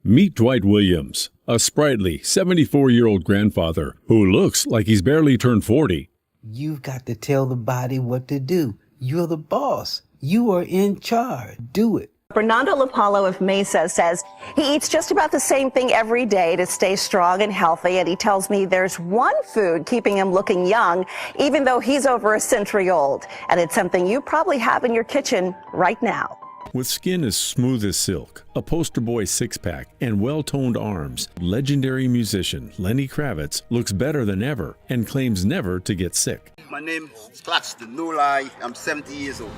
Meet Dwight Williams, a sprightly 74-year-old grandfather who looks like he's barely turned 40. You've got to tell the body what to do. You're the boss. You are in charge. Do it. Bernardo Lapallo of Mesa says he eats just about the same thing every day to stay strong and healthy, and he tells me there's one food keeping him looking young, even though he's over a century old. And it's something you probably have in your kitchen right now. With skin as smooth as silk, a poster boy six-pack, and well-toned arms, legendary musician Lenny Kravitz looks better than ever and claims never to get sick. My name is Claxton, no lie, I'm 70 years old.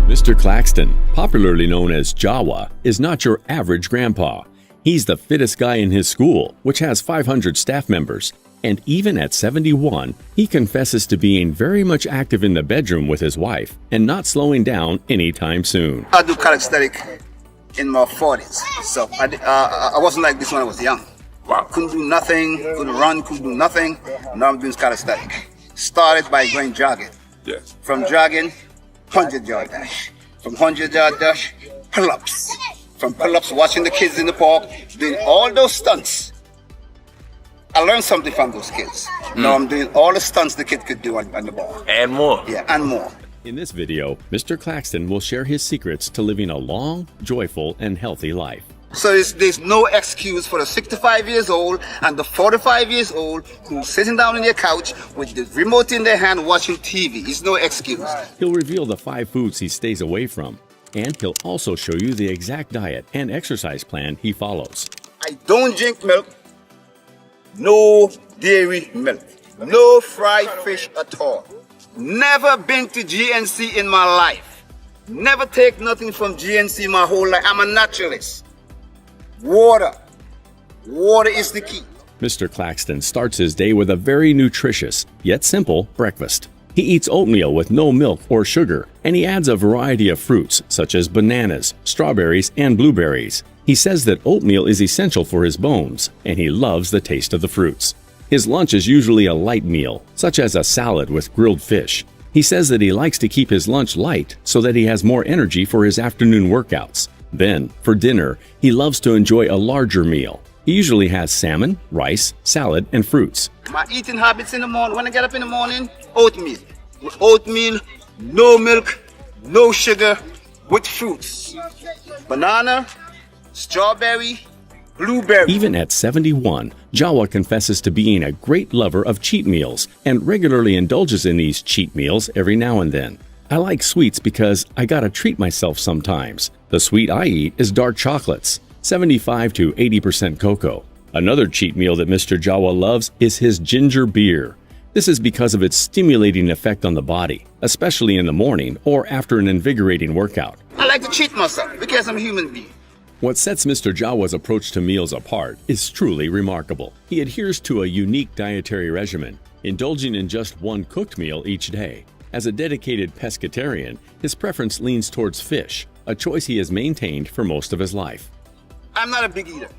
Mr. Claxton, popularly known as Jawa, is not your average grandpa. He's the fittest guy in his school, which has 500 staff members. And even at 71, he confesses to being very much active in the bedroom with his wife and not slowing down anytime soon. I do calisthenics in my 40s, so I wasn't like this when I was young. Wow. Couldn't do nothing, couldn't run, couldn't do nothing. Now I'm doing calisthenics. Started by going jogging. Yeah. From jogging, 100-yard dash. From 100-yard dash, pull-ups. From pull-ups, watching the kids in the park, doing all those stunts. I learned something from those kids. Now I'm doing all the stunts the kid could do on the ball. And more. Yeah, and more. In this video, Mr. Claxton will share his secrets to living a long, joyful, and healthy life. So there's no excuse for the 65 years old and the 45 years old who's sitting down on their couch with the remote in their hand watching TV. It's no excuse. He'll reveal the 5 foods he stays away from. And he'll also show you the exact diet and exercise plan he follows. I don't drink milk, no dairy milk, no fried fish at all. Never been to GNC in my life. Never take nothing from GNC my whole life. I'm a naturalist. Water. Water is the key. Mr. Claxton starts his day with a very nutritious, yet simple, breakfast. He eats oatmeal with no milk or sugar, and he adds a variety of fruits such as bananas, strawberries, and blueberries. He says that oatmeal is essential for his bones, and he loves the taste of the fruits. His lunch is usually a light meal, such as a salad with grilled fish. He says that he likes to keep his lunch light so that he has more energy for his afternoon workouts. Then, for dinner, he loves to enjoy a larger meal. He usually has salmon, rice, salad, and fruits. My eating habits in the morning, when I get up in the morning, oatmeal. With oatmeal, no milk, no sugar, with fruits. Banana, strawberry, blueberry. Even at 71, Jawa confesses to being a great lover of cheat meals and regularly indulges in these cheat meals every now and then. I like sweets because I gotta treat myself sometimes. The sweet I eat is dark chocolates, 75 to 80% cocoa. Another cheat meal that Mr. Jawa loves is his ginger beer. This is because of its stimulating effect on the body, especially in the morning or after an invigorating workout. I like to cheat myself because I'm a human being. What sets Mr. Jawa's approach to meals apart is truly remarkable. He adheres to a unique dietary regimen, indulging in just one cooked meal each day. As a dedicated pescatarian, his preference leans towards fish, a choice he has maintained for most of his life. I'm not a big eater.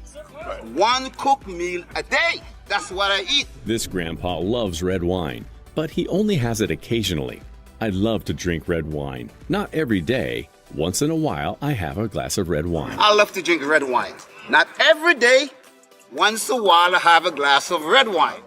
One cooked meal a day, that's what I eat. This grandpa loves red wine, but he only has it occasionally. I love to drink red wine. Not every day. Once in a while, I have a glass of red wine. I love to drink red wine. Not every day. Once in a while, I have a glass of red wine.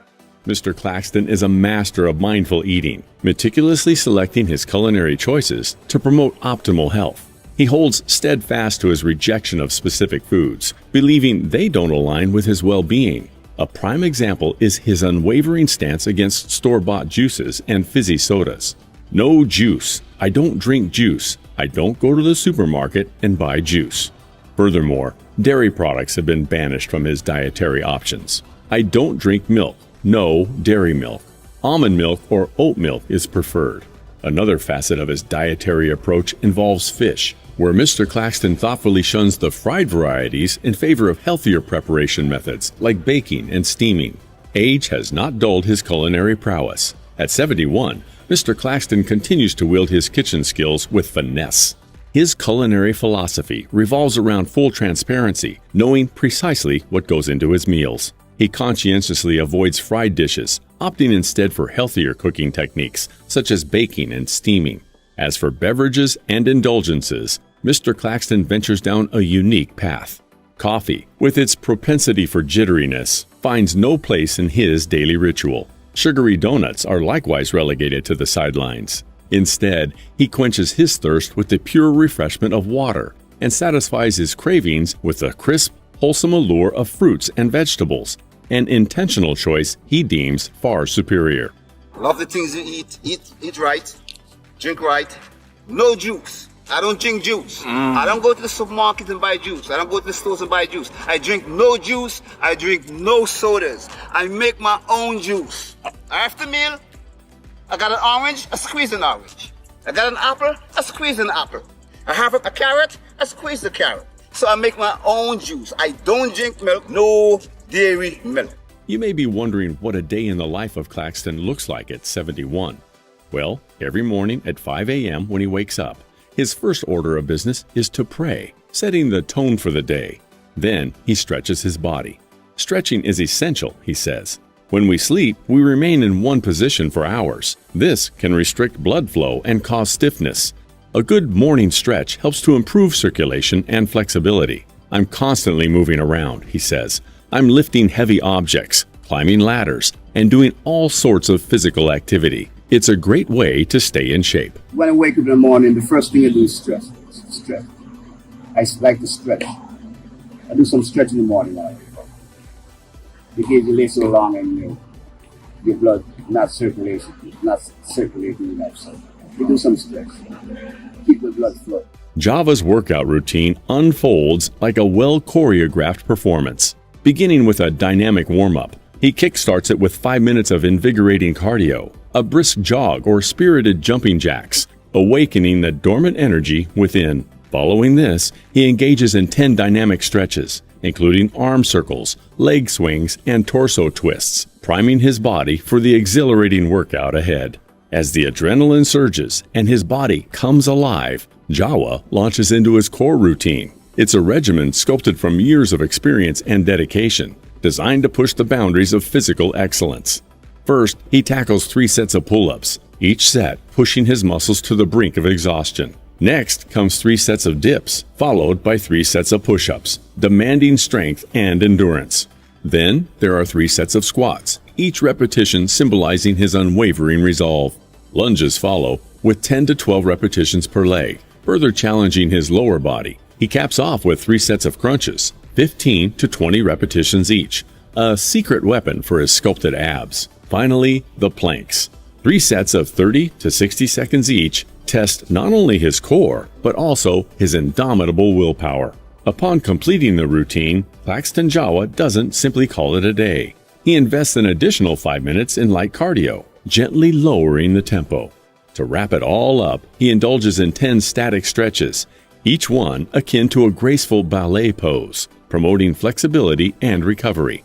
Mr. Claxton is a master of mindful eating, meticulously selecting his culinary choices to promote optimal health. He holds steadfast to his rejection of specific foods, believing they don't align with his well-being. A prime example is his unwavering stance against store-bought juices and fizzy sodas. No juice. I don't drink juice. I don't go to the supermarket and buy juice. Furthermore, dairy products have been banished from his dietary options. I don't drink milk. No dairy milk. Almond milk or oat milk is preferred. Another facet of his dietary approach involves fish, where Mr. Claxton thoughtfully shuns the fried varieties in favor of healthier preparation methods like baking and steaming. Age has not dulled his culinary prowess. At 71, Mr. Claxton continues to wield his kitchen skills with finesse. His culinary philosophy revolves around full transparency, knowing precisely what goes into his meals. He conscientiously avoids fried dishes, opting instead for healthier cooking techniques such as baking and steaming. As for beverages and indulgences, Mr. Claxton ventures down a unique path. Coffee, with its propensity for jitteriness, finds no place in his daily ritual. Sugary donuts are likewise relegated to the sidelines. Instead, he quenches his thirst with the pure refreshment of water and satisfies his cravings with the crisp, wholesome allure of fruits and vegetables, an intentional choice he deems far superior. Love the things you eat. Eat right. Drink right. No juice. I don't drink juice. I don't go to the supermarket and buy juice. I don't go to the stores and buy juice. I drink no juice. I drink no sodas. I make my own juice. After meal, I got an orange, I squeeze an orange. I got an apple, I squeeze an apple. I have a carrot, I squeeze the carrot. So I make my own juice. I don't drink milk, no dairy milk. You may be wondering what a day in the life of Claxton looks like at 71. Well, every morning at 5 a.m. when he wakes up, his first order of business is to pray, setting the tone for the day. Then he stretches his body. Stretching is essential, he says. When we sleep, we remain in one position for hours. This can restrict blood flow and cause stiffness. A good morning stretch helps to improve circulation and flexibility. I'm constantly moving around, he says. I'm lifting heavy objects, climbing ladders, and doing all sorts of physical activity. It's a great way to stay in shape. When I wake up in the morning, the first thing I do is stretch. I like to stretch. I do some stretching in the morning when I wake up. Because you lay so long and your blood not circulating enough. So you do some stretch. Keep the blood flow. Java's workout routine unfolds like a well-choreographed performance. Beginning with a dynamic warm-up, he kickstarts it with 5 minutes of invigorating cardio, a brisk jog or spirited jumping jacks, awakening the dormant energy within. Following this, he engages in 10 dynamic stretches, including arm circles, leg swings, and torso twists, priming his body for the exhilarating workout ahead. As the adrenaline surges and his body comes alive, Jawa launches into his core routine. It's a regimen sculpted from years of experience and dedication, designed to push the boundaries of physical excellence. First, he tackles 3 sets of pull-ups, each set pushing his muscles to the brink of exhaustion. Next comes 3 sets of dips, followed by 3 sets of push-ups, demanding strength and endurance. Then there are 3 sets of squats, each repetition symbolizing his unwavering resolve. Lunges follow, with 10 to 12 repetitions per leg, further challenging his lower body. He caps off with 3 sets of crunches, 15 to 20 repetitions each, a secret weapon for his sculpted abs. Finally, the planks. 3 sets of 30 to 60 seconds each test not only his core, but also his indomitable willpower. Upon completing the routine, Claxton Jawa doesn't simply call it a day. He invests an additional 5 minutes in light cardio, gently lowering the tempo. To wrap it all up, he indulges in 10 static stretches, each one akin to a graceful ballet pose, promoting flexibility and recovery.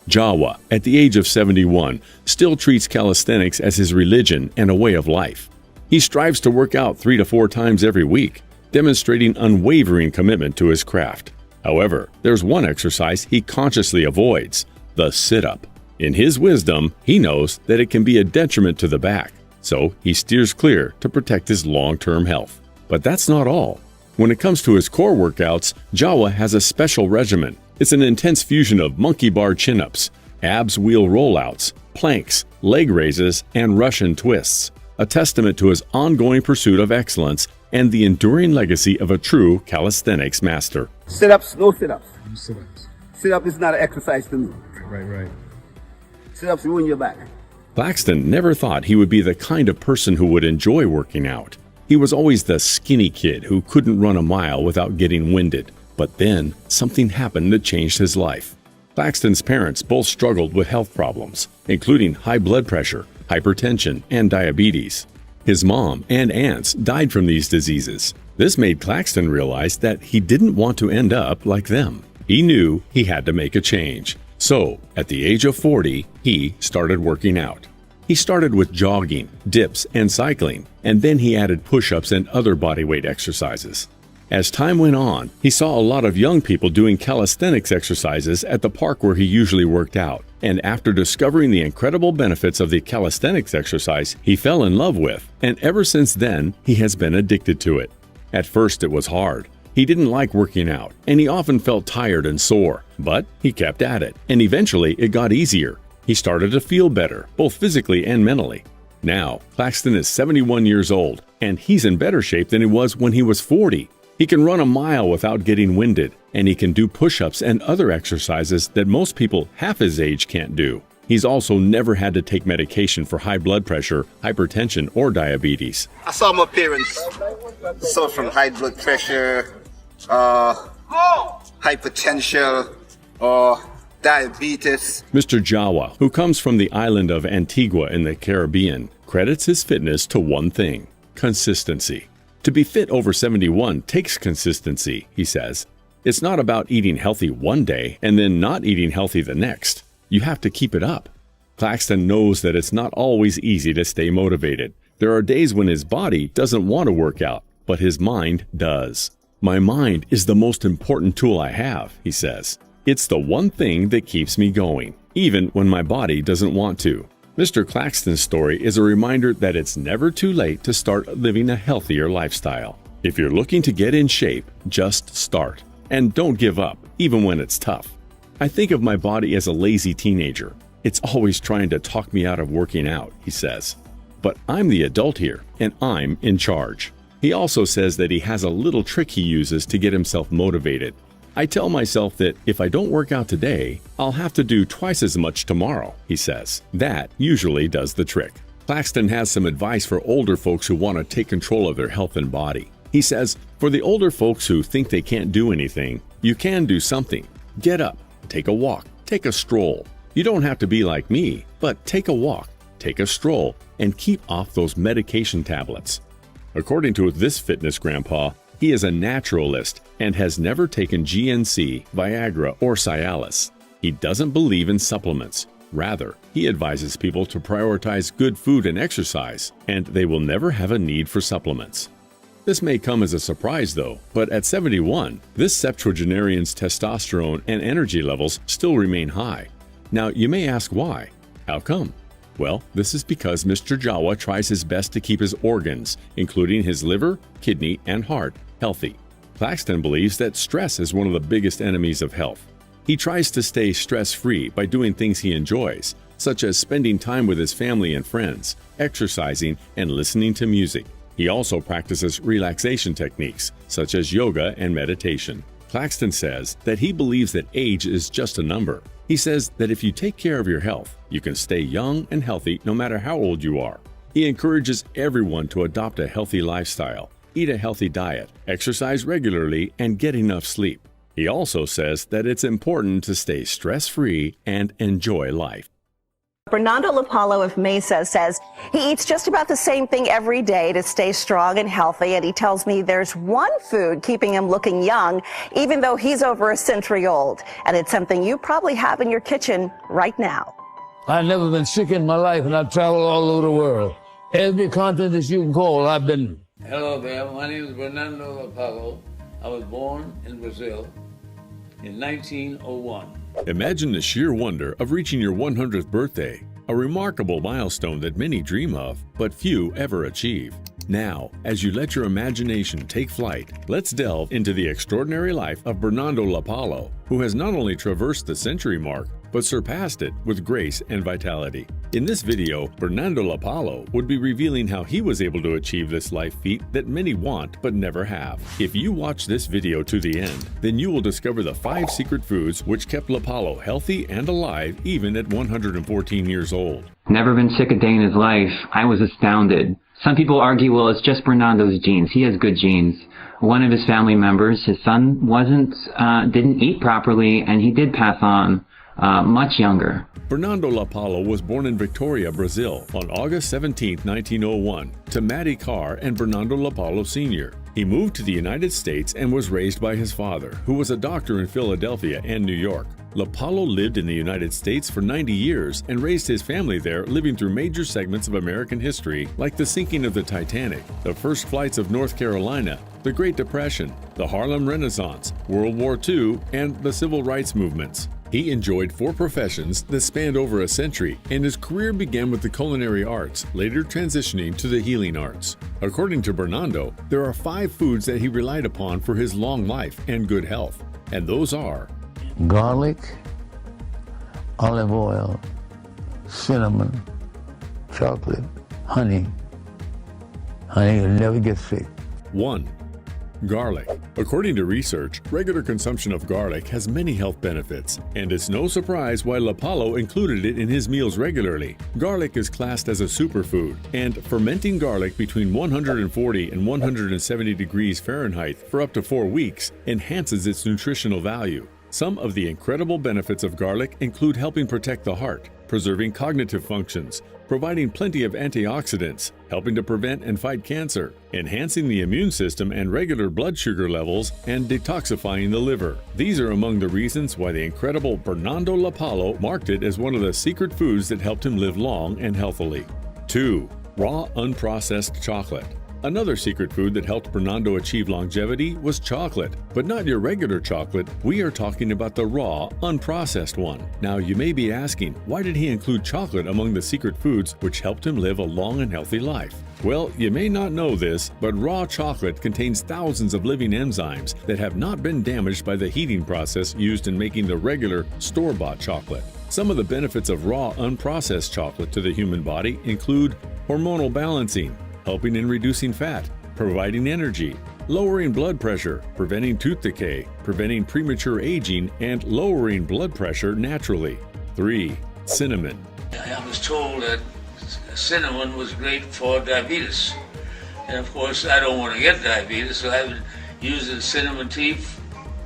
Jawa, at the age of 71, still treats calisthenics as his religion and a way of life. He strives to work out 3 to 4 times every week, demonstrating unwavering commitment to his craft. However, there's one exercise he consciously avoids, the sit-up. In his wisdom, he knows that it can be a detriment to the back, so he steers clear to protect his long-term health. But that's not all. When it comes to his core workouts, Jawa has a special regimen. It's an intense fusion of monkey bar chin-ups, abs wheel rollouts, planks, leg raises, and Russian twists, a testament to his ongoing pursuit of excellence and the enduring legacy of a true calisthenics master. Sit-ups, no sit-ups. Sit-up is not an exercise to me. Right. Sit-ups ruin your back. Claxton never thought he would be the kind of person who would enjoy working out. He was always the skinny kid who couldn't run a mile without getting winded. But then, something happened that changed his life. Claxton's parents both struggled with health problems, including high blood pressure, hypertension, and diabetes. His mom and aunts died from these diseases. This made Claxton realize that he didn't want to end up like them. He knew he had to make a change. So, at the age of 40, he started working out. He started with jogging, dips, and cycling, and then he added push-ups and other bodyweight exercises. As time went on, he saw a lot of young people doing calisthenics exercises at the park where he usually worked out. And after discovering the incredible benefits of the calisthenics exercise, he fell in love with, and ever since then, he has been addicted to it. At first, it was hard. He didn't like working out, and he often felt tired and sore, but he kept at it, and eventually it got easier. He started to feel better, both physically and mentally. Now, Claxton is 71 years old, and he's in better shape than he was when he was 40. He can run a mile without getting winded, and he can do push-ups and other exercises that most people half his age can't do. He's also never had to take medication for high blood pressure, hypertension, or diabetes. I saw my parents suffer from high blood pressure, hypertension, or diabetes. Mr. Jawa, who comes from the island of Antigua in the Caribbean, credits his fitness to one thing: consistency. To be fit over 71 takes consistency, he says. It's not about eating healthy one day and then not eating healthy the next. You have to keep it up. Claxton knows that it's not always easy to stay motivated. There are days when his body doesn't want to work out, but his mind does. My mind is the most important tool I have, he says. It's the one thing that keeps me going, even when my body doesn't want to. Mr. Claxton's story is a reminder that it's never too late to start living a healthier lifestyle. If you're looking to get in shape, just start. And don't give up, even when it's tough. I think of my body as a lazy teenager. It's always trying to talk me out of working out, he says. But I'm the adult here, and I'm in charge. He also says that he has a little trick he uses to get himself motivated. I tell myself that if I don't work out today, I'll have to do twice as much tomorrow, he says. That usually does the trick. Claxton has some advice for older folks who want to take control of their health and body. He says, for the older folks who think they can't do anything, you can do something. Get up, take a walk, take a stroll. You don't have to be like me, but take a walk, take a stroll, and keep off those medication tablets. According to this fitness grandpa, he is a naturalist and has never taken GNC, Viagra, or Cialis. He doesn't believe in supplements. Rather, he advises people to prioritize good food and exercise, and they will never have a need for supplements. This may come as a surprise though, but at 71, this septuagenarian's testosterone and energy levels still remain high. Now you may ask why. How come? Well, this is because Mr. Jawa tries his best to keep his organs, including his liver, kidney, and heart, healthy. Claxton believes that stress is one of the biggest enemies of health. He tries to stay stress-free by doing things he enjoys, such as spending time with his family and friends, exercising, and listening to music. He also practices relaxation techniques, such as yoga and meditation. Claxton says that he believes that age is just a number. He says that if you take care of your health, you can stay young and healthy no matter how old you are. He encourages everyone to adopt a healthy lifestyle, eat a healthy diet, exercise regularly, and get enough sleep. He also says that it's important to stay stress-free and enjoy life. Bernardo Lapallo of Mesa says he eats just about the same thing every day to stay strong and healthy, and he tells me there's one food keeping him looking young, even though he's over a century old. And it's something you probably have in your kitchen right now. I've never been sick in my life, and I've traveled all over the world. Every continent that you can call, I've been. Hello there, my name is Bernardo Lapallo. I was born in Brazil in 1901. Imagine the sheer wonder of reaching your 100th birthday, a remarkable milestone that many dream of, but few ever achieve. Now, as you let your imagination take flight, let's delve into the extraordinary life of Bernardo Lapallo, who has not only traversed the century mark, but surpassed it with grace and vitality. In this video, Bernardo Lapallo would be revealing how he was able to achieve this life feat that many want but never have. If you watch this video to the end, then you will discover the 5 secret foods which kept Lapallo healthy and alive even at 114 years old. Never been sick a day in his life. I was astounded. Some people argue, well, it's just Bernardo's genes. He has good genes. One of his family members, his son, didn't eat properly, and he did pass on much younger. Bernardo Lapallo was born in Victoria, Brazil on August 17, 1901 to Mattie Carr and Bernardo Lapallo Sr. He moved to the United States and was raised by his father, who was a doctor in Philadelphia and New York. Lapallo lived in the United States for 90 years and raised his family there, living through major segments of American history like the sinking of the Titanic, the first flights of North Carolina, the Great Depression, the Harlem Renaissance, World War II, and the Civil Rights movements. He enjoyed 4 professions that spanned over a century, and his career began with the culinary arts, later transitioning to the healing arts. According to Bernardo, there are 5 foods that he relied upon for his long life and good health, and those are Garlic, olive oil, cinnamon, chocolate, honey. Honey, you'll never get sick. 1. Garlic. According to research, regular consumption of garlic has many health benefits, and it's no surprise why Lapallo included it in his meals regularly. Garlic is classed as a superfood, and fermenting garlic between 140 and 170 degrees Fahrenheit for up to 4 weeks enhances its nutritional value. Some of the incredible benefits of garlic include helping protect the heart, preserving cognitive functions, providing plenty of antioxidants, helping to prevent and fight cancer, enhancing the immune system and regular blood sugar levels, and detoxifying the liver. These are among the reasons why the incredible Bernardo Lapallo marked it as one of the secret foods that helped him live long and healthily. 2. Raw unprocessed chocolate. Another secret food that helped Bernardo achieve longevity was chocolate, but not your regular chocolate. We are talking about the raw, unprocessed one. Now, you may be asking, why did he include chocolate among the secret foods which helped him live a long and healthy life? Well, you may not know this, but raw chocolate contains thousands of living enzymes that have not been damaged by the heating process used in making the regular, store-bought chocolate. Some of the benefits of raw, unprocessed chocolate to the human body include hormonal balancing, helping in reducing fat, providing energy, lowering blood pressure, preventing tooth decay, preventing premature aging, and lowering blood pressure naturally. 3. Cinnamon. I was told that cinnamon was great for diabetes. And of course, I don't want to get diabetes, so I've been using cinnamon tea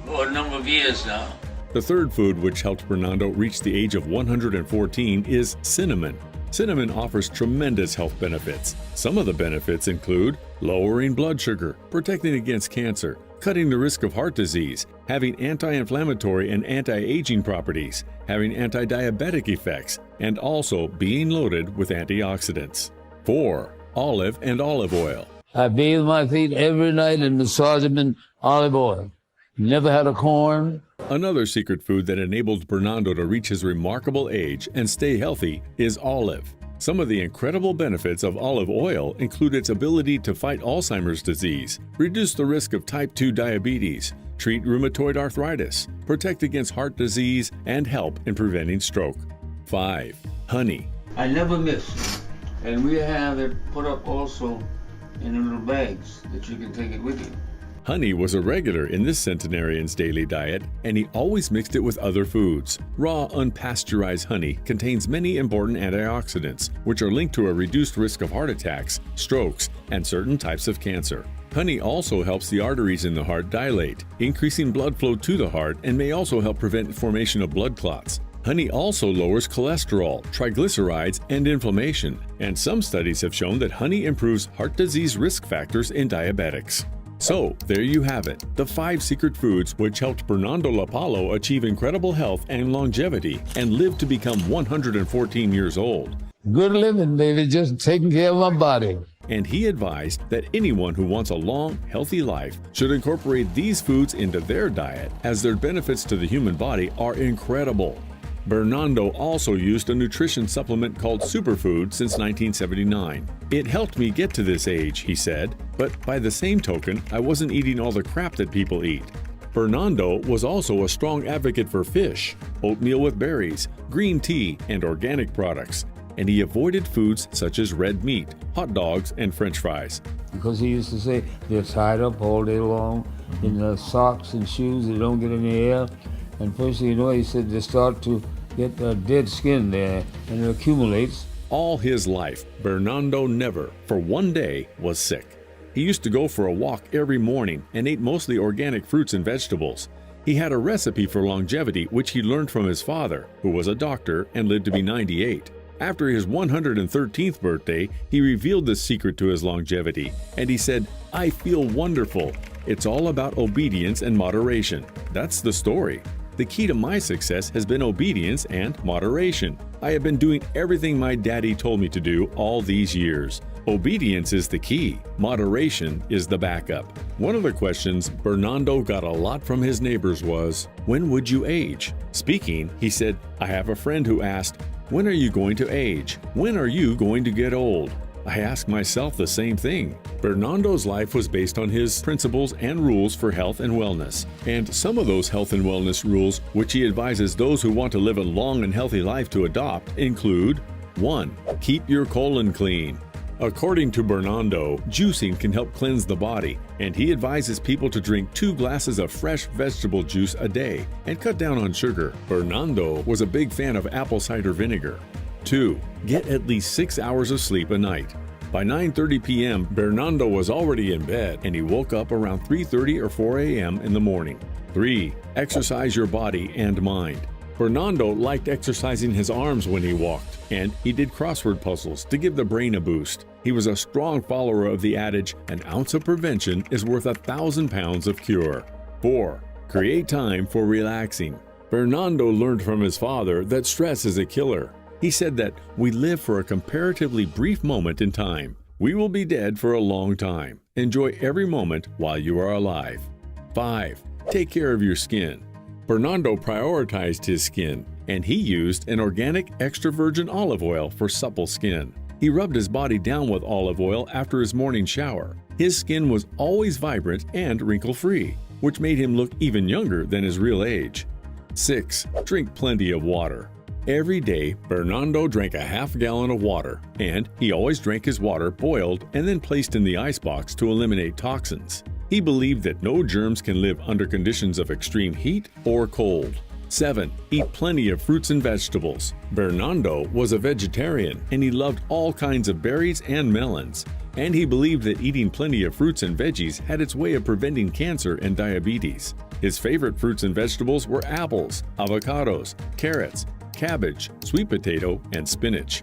for a number of years now. The third food which helped Bernardo reach the age of 114 is cinnamon. Cinnamon offers tremendous health benefits. Some of the benefits include lowering blood sugar, protecting against cancer, cutting the risk of heart disease, having anti-inflammatory and anti-aging properties, having anti-diabetic effects, and also being loaded with antioxidants. 4. Olive and olive oil. I bathe my feet every night and massage them in olive oil. Never had a corn. Another secret food that enabled Bernardo to reach his remarkable age and stay healthy is olive. Some of the incredible benefits of olive oil include its ability to fight Alzheimer's disease, reduce the risk of type 2 diabetes, treat rheumatoid arthritis, protect against heart disease, and help in preventing stroke. 5. Honey. I never miss. And we have it put up also in little bags that you can take it with you. Honey was a regular in this centenarian's daily diet, and he always mixed it with other foods. Raw, unpasteurized honey contains many important antioxidants, which are linked to a reduced risk of heart attacks, strokes, and certain types of cancer. Honey also helps the arteries in the heart dilate, increasing blood flow to the heart, and may also help prevent formation of blood clots. Honey also lowers cholesterol, triglycerides, and inflammation, and some studies have shown that honey improves heart disease risk factors in diabetics. So, there you have it, the 5 secret foods which helped Bernardo Lapallo achieve incredible health and longevity and live to become 114 years old. Good living, baby, just taking care of my body. And he advised that anyone who wants a long, healthy life should incorporate these foods into their diet, as their benefits to the human body are incredible. Bernardo also used a nutrition supplement called Superfood since 1979. It helped me get to this age, he said, but by the same token, I wasn't eating all the crap that people eat. Bernardo was also a strong advocate for fish, oatmeal with berries, green tea, and organic products, and he avoided foods such as red meat, hot dogs, and French fries. Because he used to say they're tied up all day long in the socks and shoes, they don't get any air. And first thing you know, he said they start to get dead skin there, and it accumulates. All his life, Bernardo never, for one day, was sick. He used to go for a walk every morning and ate mostly organic fruits and vegetables. He had a recipe for longevity which he learned from his father, who was a doctor and lived to be 98. After his 113th birthday, he revealed this secret to his longevity, and he said, "I feel wonderful. It's all about obedience and moderation." That's the story. the key to my success has been obedience and moderation. I have been doing everything my daddy told me to do all these years. Obedience is the key. Moderation is the backup. One of the questions Bernardo got a lot from his neighbors was, "When would you age?" Speaking, he said, "I have a friend who asked, 'When are you going to age? When are you going to get old?' I ask myself the same thing." Bernardo's life was based on his principles and rules for health and wellness. And some of those health and wellness rules, which he advises those who want to live a long and healthy life to adopt, include 1. Keep your colon clean. According to Bernardo, juicing can help cleanse the body, and he advises people to drink 2 glasses of fresh vegetable juice a day and cut down on sugar. Bernardo was a big fan of apple cider vinegar. 2. Get at least 6 hours of sleep a night. By 9:30 p.m., Bernardo was already in bed, and he woke up around 3:30 or 4 a.m. in the morning. 3. Exercise your body and mind. Bernardo liked exercising his arms when he walked, and he did crossword puzzles to give the brain a boost. He was a strong follower of the adage, "An ounce of prevention is worth 1,000 pounds of cure." 4. Create time for relaxing. Bernardo learned from his father that stress is a killer. He said that we live for a comparatively brief moment in time. We will be dead for a long time. Enjoy every moment while you are alive. 5. Take care of your skin. Bernardo prioritized his skin, and he used an organic extra virgin olive oil for supple skin. He rubbed his body down with olive oil after his morning shower. His skin was always vibrant and wrinkle-free, which made him look even younger than his real age. 6. Drink plenty of water. Every day, Bernardo drank a half gallon of water, and he always drank his water boiled and then placed in the icebox to eliminate toxins. He believed that no germs can live under conditions of extreme heat or cold. 7. Eat plenty of fruits and vegetables. Bernardo was a vegetarian, and he loved all kinds of berries and melons. And he believed that eating plenty of fruits and veggies had its way of preventing cancer and diabetes. His favorite fruits and vegetables were apples, avocados, carrots, cabbage, sweet potato, and spinach.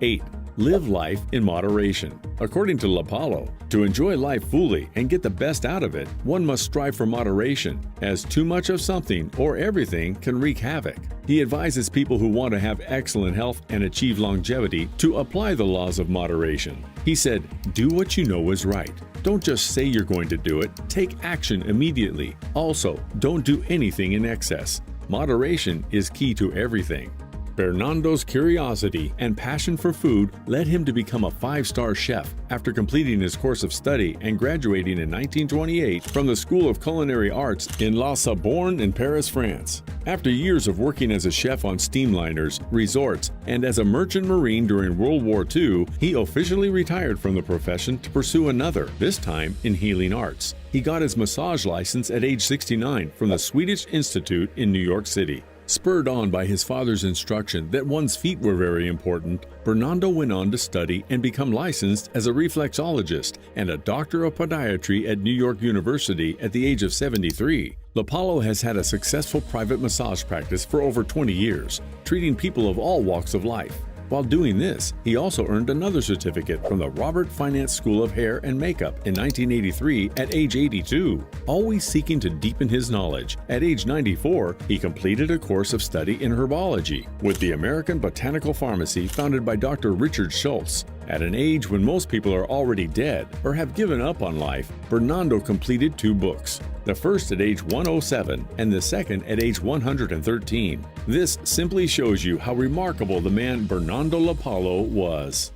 8. Live life in moderation. According to Lopalo, to enjoy life fully and get the best out of it, one must strive for moderation, as too much of something or everything can wreak havoc. He advises people who want to have excellent health and achieve longevity to apply the laws of moderation. He said, "Do what you know is right. Don't just say you're going to do it, take action immediately. Also, don't do anything in excess. Moderation is key to everything." Bernardo's curiosity and passion for food led him to become a 5-star chef after completing his course of study and graduating in 1928 from the School of Culinary Arts in La Sorbonne in Paris, France. After years of working as a chef on steamliners, resorts, and as a merchant marine during World War II, he officially retired from the profession to pursue another, this time in healing arts. He got his massage license at age 69 from the Swedish Institute in New York City. Spurred on by his father's instruction that one's feet were very important, Bernardo went on to study and become licensed as a reflexologist and a doctor of podiatry at New York University at the age of 73. Lopalo has had a successful private massage practice for over 20 years, treating people of all walks of life. While doing this, he also earned another certificate from the Robert Finance School of Hair and Makeup in 1983 at age 82. Always seeking to deepen his knowledge, at age 94, he completed a course of study in herbology with the American Botanical Pharmacy founded by Dr. Richard Schultz. At an age when most people are already dead or have given up on life, Bernardo completed 2 books. The first at age 107 and the second at age 113. This simply shows you how remarkable the man Bernardo Lopalo was.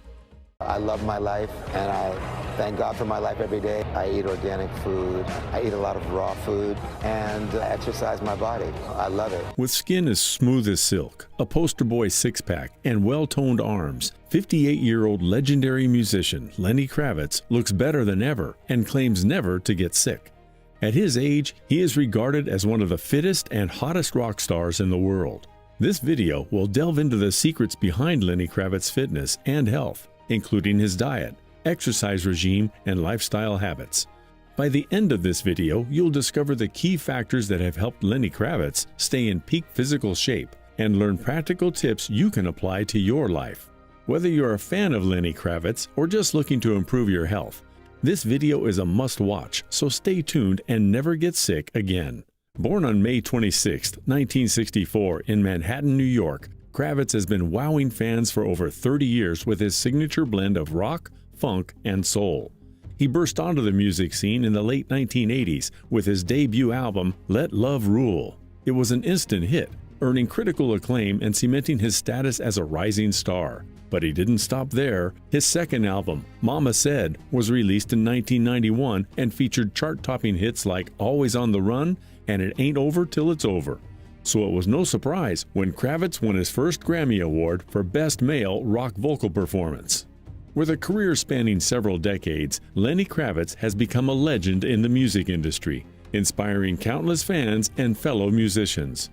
I love my life, and I thank God for my life every day. I eat organic food, I eat a lot of raw food, and exercise my body. I love it. With skin as smooth as silk, a poster boy six-pack, and well-toned arms, 58-year-old legendary musician Lenny Kravitz looks better than ever and claims never to get sick. At his age, he is regarded as one of the fittest and hottest rock stars in the world. This video will delve into the secrets behind Lenny Kravitz's fitness and health, including his diet, exercise regime, and lifestyle habits. By the end of this video, you'll discover the key factors that have helped Lenny Kravitz stay in peak physical shape and learn practical tips you can apply to your life. Whether you're a fan of Lenny Kravitz or just looking to improve your health, this video is a must-watch, so stay tuned and never get sick again. Born on May 26, 1964 in Manhattan, New York, Kravitz has been wowing fans for over 30 years with his signature blend of rock, funk, and soul. He burst onto the music scene in the late 1980s with his debut album, Let Love Rule. It was an instant hit, earning critical acclaim and cementing his status as a rising star. But he didn't stop there. His second album, Mama Said, was released in 1991 and featured chart-topping hits like Always on the Run and It Ain't Over Till It's Over. So it was no surprise when Kravitz won his first Grammy Award for Best Male Rock Vocal Performance. With a career spanning several decades, Lenny Kravitz has become a legend in the music industry, inspiring countless fans and fellow musicians.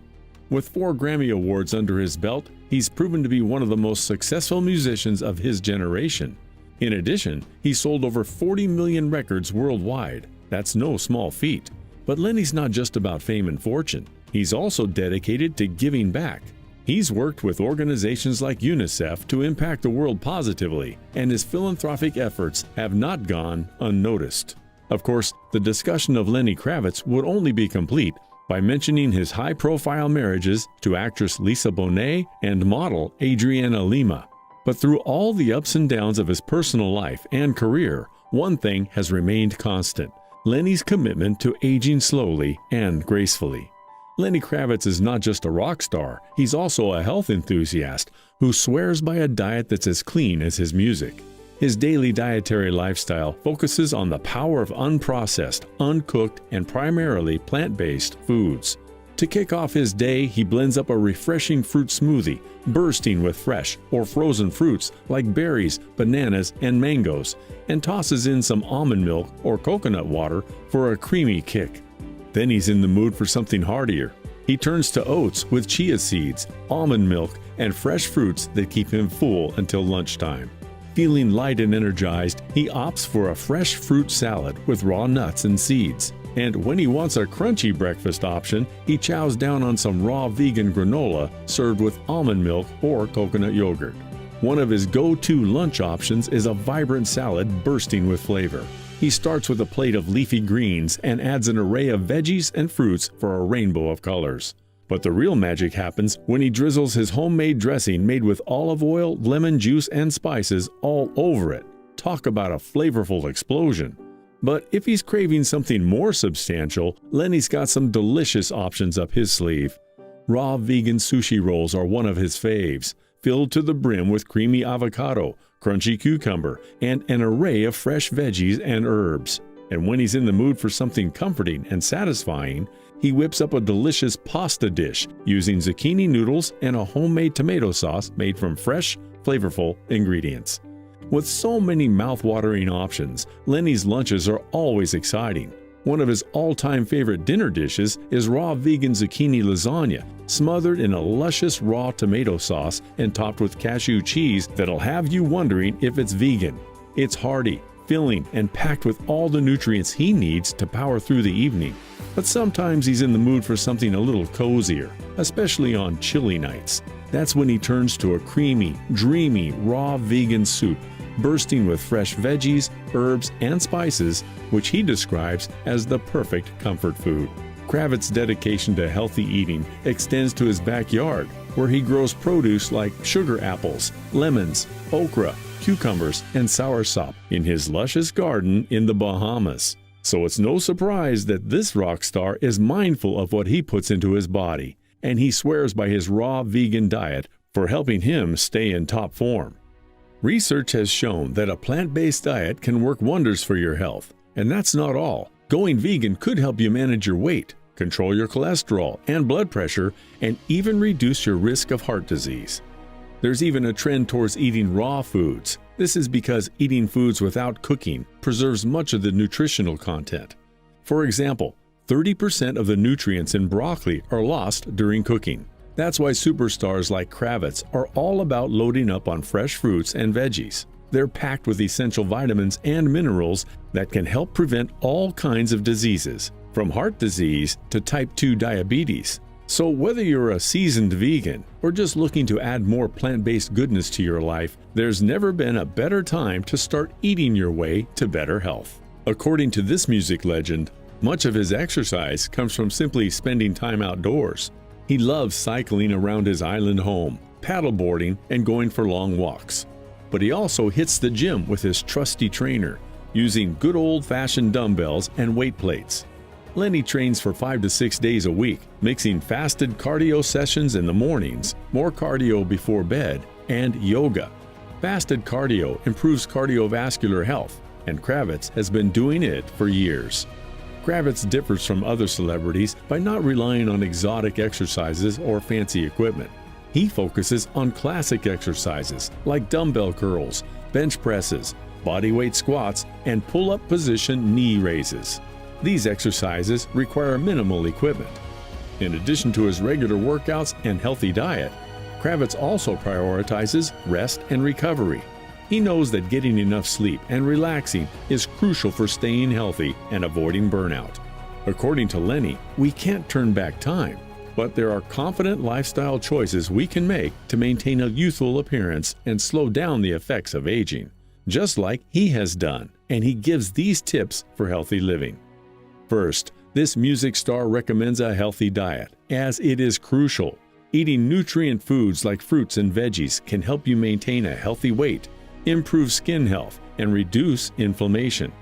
With 4 Grammy Awards under his belt, he's proven to be one of the most successful musicians of his generation. In addition, he sold over 40 million records worldwide. That's no small feat. But Lenny's not just about fame and fortune. He's also dedicated to giving back. He's worked with organizations like UNICEF to impact the world positively, and his philanthropic efforts have not gone unnoticed. Of course, the discussion of Lenny Kravitz would only be complete by mentioning his high-profile marriages to actress Lisa Bonet and model Adriana Lima. But through all the ups and downs of his personal life and career, one thing has remained constant: Lenny's commitment to aging slowly and gracefully. Lenny Kravitz is not just a rock star, he's also a health enthusiast who swears by a diet that's as clean as his music. His daily dietary lifestyle focuses on the power of unprocessed, uncooked, and primarily plant-based foods. To kick off his day, he blends up a refreshing fruit smoothie, bursting with fresh or frozen fruits like berries, bananas, and mangoes, and tosses in some almond milk or coconut water for a creamy kick. Then he's in the mood for something heartier. He turns to oats with chia seeds, almond milk, and fresh fruits that keep him full until lunchtime. Feeling light and energized, he opts for a fresh fruit salad with raw nuts and seeds. And when he wants a crunchy breakfast option, he chows down on some raw vegan granola served with almond milk or coconut yogurt. One of his go-to lunch options is a vibrant salad bursting with flavor. He starts with a plate of leafy greens and adds an array of veggies and fruits for a rainbow of colors. But the real magic happens when he drizzles his homemade dressing made with olive oil, lemon juice, and spices all over it. Talk about a flavorful explosion. But if he's craving something more substantial, Lenny's got some delicious options up his sleeve. Raw vegan sushi rolls are one of his faves, filled to the brim with creamy avocado, crunchy cucumber, and an array of fresh veggies and herbs. And when he's in the mood for something comforting and satisfying, he whips up a delicious pasta dish using zucchini noodles and a homemade tomato sauce made from fresh, flavorful ingredients. With so many mouth-watering options, Lenny's lunches are always exciting. One of his all-time favorite dinner dishes is raw vegan zucchini lasagna, smothered in a luscious raw tomato sauce and topped with cashew cheese that'll have you wondering if it's vegan. It's hearty, filling, and packed with all the nutrients he needs to power through the evening. But sometimes he's in the mood for something a little cozier, especially on chilly nights. That's when he turns to a creamy, dreamy, raw vegan soup, bursting with fresh veggies, herbs, and spices, which he describes as the perfect comfort food. Kravitz's dedication to healthy eating extends to his backyard, where he grows produce like sugar apples, lemons, okra, cucumbers, and soursop in his luscious garden in the Bahamas. So it's no surprise that this rock star is mindful of what he puts into his body, and he swears by his raw vegan diet for helping him stay in top form. Research has shown that a plant-based diet can work wonders for your health, and that's not all. Going vegan could help you manage your weight, control your cholesterol and blood pressure, and even reduce your risk of heart disease. There's even a trend towards eating raw foods. This is because eating foods without cooking preserves much of the nutritional content. For example, 30% of the nutrients in broccoli are lost during cooking. That's why superstars like Kravitz are all about loading up on fresh fruits and veggies. They're packed with essential vitamins and minerals that can help prevent all kinds of diseases, from heart disease to type 2 diabetes. So whether you're a seasoned vegan or just looking to add more plant-based goodness to your life, there's never been a better time to start eating your way to better health. According to this music legend, Much of his exercise comes from simply spending time outdoors. He loves cycling around his island home, paddleboarding, and going for long walks. But he also hits the gym with his trusty trainer, using good old-fashioned dumbbells and weight plates. Lenny trains for 5 to 6 days a week, mixing fasted cardio sessions in the mornings, more cardio before bed, and yoga. Fasted cardio improves cardiovascular health, and Kravitz has been doing it for years. Kravitz differs from other celebrities by not relying on exotic exercises or fancy equipment. He focuses on classic exercises like dumbbell curls, bench presses, bodyweight squats, and pull-up position knee raises. These exercises require minimal equipment. In addition to his regular workouts and healthy diet, Kravitz also prioritizes rest and recovery. He knows that getting enough sleep and relaxing is crucial for staying healthy and avoiding burnout. According to Lenny, we can't turn back time, but there are confident lifestyle choices we can make to maintain a youthful appearance and slow down the effects of aging, just like he has done, and he gives these tips for healthy living. First, this music star recommends a healthy diet, as it is crucial. Eating nutrient foods like fruits and veggies can help you maintain a healthy weight, improve skin health, and reduce inflammation.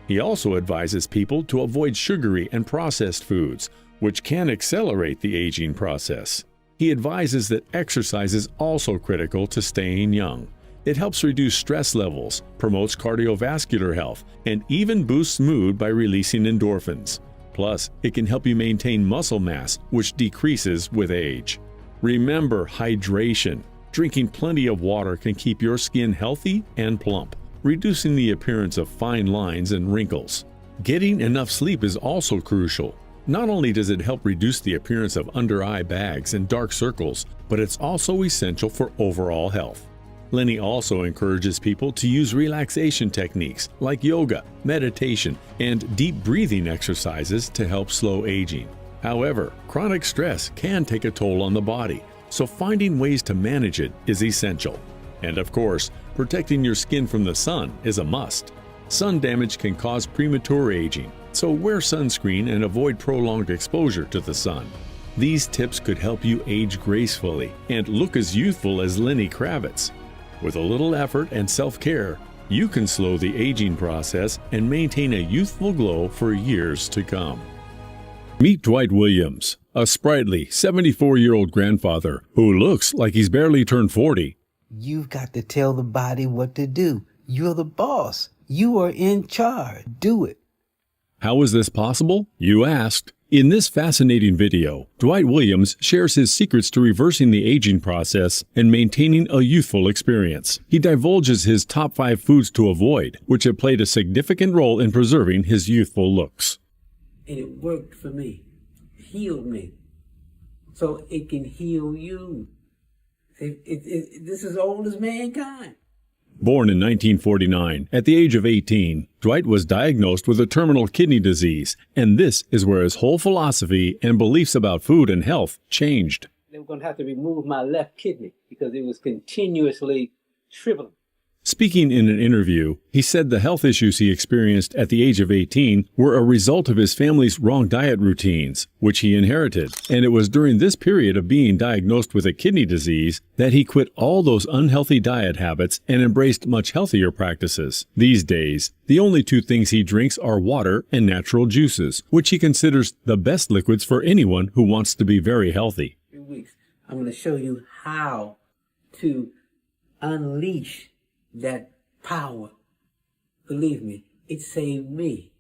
He also advises people to avoid sugary and processed foods, which can accelerate the aging process. He advises that exercise is also critical to staying young. It helps reduce stress levels, promotes cardiovascular health, and even boosts mood by releasing endorphins. Plus, it can help you maintain muscle mass, which decreases with age. Remember hydration. Drinking plenty of water can keep your skin healthy and plump, reducing the appearance of fine lines and wrinkles. Getting enough sleep is also crucial. Not only does it help reduce the appearance of under-eye bags and dark circles, but it's also essential for overall health. Lenny also encourages people to use relaxation techniques like yoga, meditation, and deep breathing exercises to help slow aging. However, chronic stress can take a toll on the body, so finding ways to manage it is essential. And of course, protecting your skin from the sun is a must. Sun damage can cause premature aging, so wear sunscreen and avoid prolonged exposure to the sun. These tips could help you age gracefully and look as youthful as Lenny Kravitz. With a little effort and self-care, you can slow the aging process and maintain a youthful glow for years to come. Meet Dwight Williams, a sprightly 74-year-old grandfather who looks like he's barely turned 40. You've got to tell the body what to do. You're the boss. You are in charge. Do it. How is this possible? You asked. In this fascinating video, Dwight Williams shares his secrets to reversing the aging process and maintaining a youthful experience. He divulges his top 5 foods to avoid, which have played a significant role in preserving his youthful looks. And it worked for me. Healed me. So it can heal you. This is old as mankind. Born in 1949, at the age of 18, Dwight was diagnosed with a terminal kidney disease, and this is where his whole philosophy and beliefs about food and health changed. They were going to have to remove my left kidney because it was continuously shriveling. Speaking in an interview, he said the health issues he experienced at the age of 18 were a result of his family's wrong diet routines, which he inherited. And it was during this period of being diagnosed with a kidney disease that he quit all those unhealthy diet habits and embraced much healthier practices. These days, the only 2 things he drinks are water and natural juices, which he considers the best liquids for anyone who wants to be very healthy. 2 weeks, I'm going to show you how to unleash that power. Believe me, it saved me.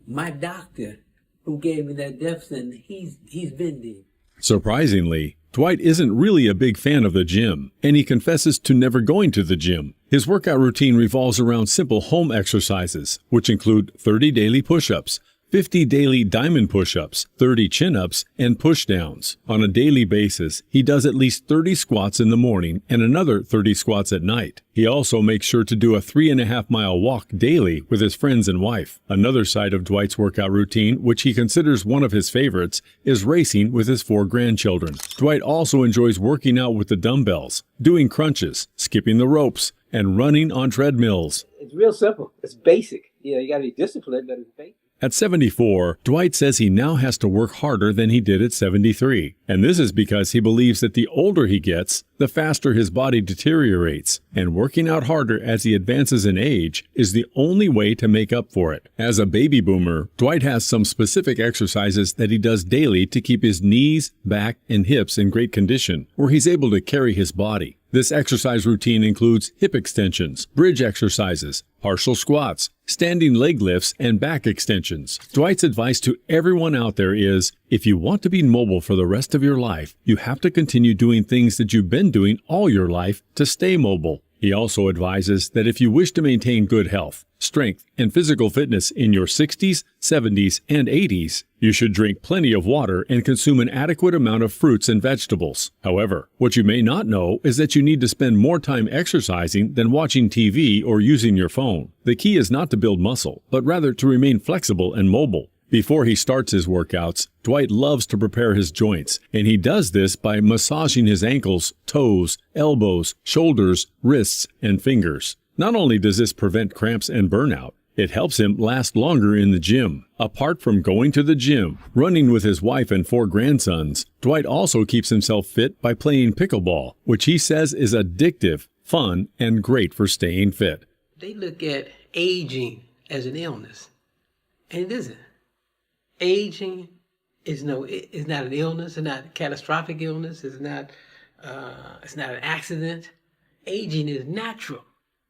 My doctor who gave me that death sentence, he's been there. Surprisingly, Dwight isn't really a big fan of the gym, and he confesses to never going to the gym. His workout routine revolves around simple home exercises, which include 30 daily push-ups, 50 daily diamond push-ups, 30 chin-ups, and push-downs. On a daily basis, he does at least 30 squats in the morning and another 30 squats at night. He also makes sure to do a 3.5-mile walk daily with his friends and wife. Another side of Dwight's workout routine, which he considers one of his favorites, is racing with his 4 grandchildren. Dwight also enjoys working out with the dumbbells, doing crunches, skipping the ropes, and running on treadmills. It's real simple. It's basic. You got to be disciplined, but it's basic. At 74, Dwight says he now has to work harder than he did at 73, and this is because he believes that the older he gets, the faster his body deteriorates, and working out harder as he advances in age is the only way to make up for it. As a baby boomer, Dwight has some specific exercises that he does daily to keep his knees, back, and hips in great condition, where he's able to carry his body. This exercise routine includes hip extensions, bridge exercises, partial squats, standing leg lifts, and back extensions. Dwight's advice to everyone out there is, if you want to be mobile for the rest of your life, you have to continue doing things that you've been doing all your life to stay mobile. He also advises that if you wish to maintain good health, strength, and physical fitness in your 60s, 70s, and 80s, you should drink plenty of water and consume an adequate amount of fruits and vegetables. However, what you may not know is that you need to spend more time exercising than watching TV or using your phone. The key is not to build muscle, but rather to remain flexible and mobile. Before he starts his workouts, Dwight loves to prepare his joints, and he does this by massaging his ankles, toes, elbows, shoulders, wrists, and fingers. Not only does this prevent cramps and burnout, it helps him last longer in the gym. Apart from going to the gym, running with his wife and 4 grandsons, Dwight also keeps himself fit by playing pickleball, which he says is addictive, fun, and great for staying fit. They look at aging as an illness, and it isn't. Aging is not an illness. It's not a catastrophic illness. It's not an accident. Aging is natural.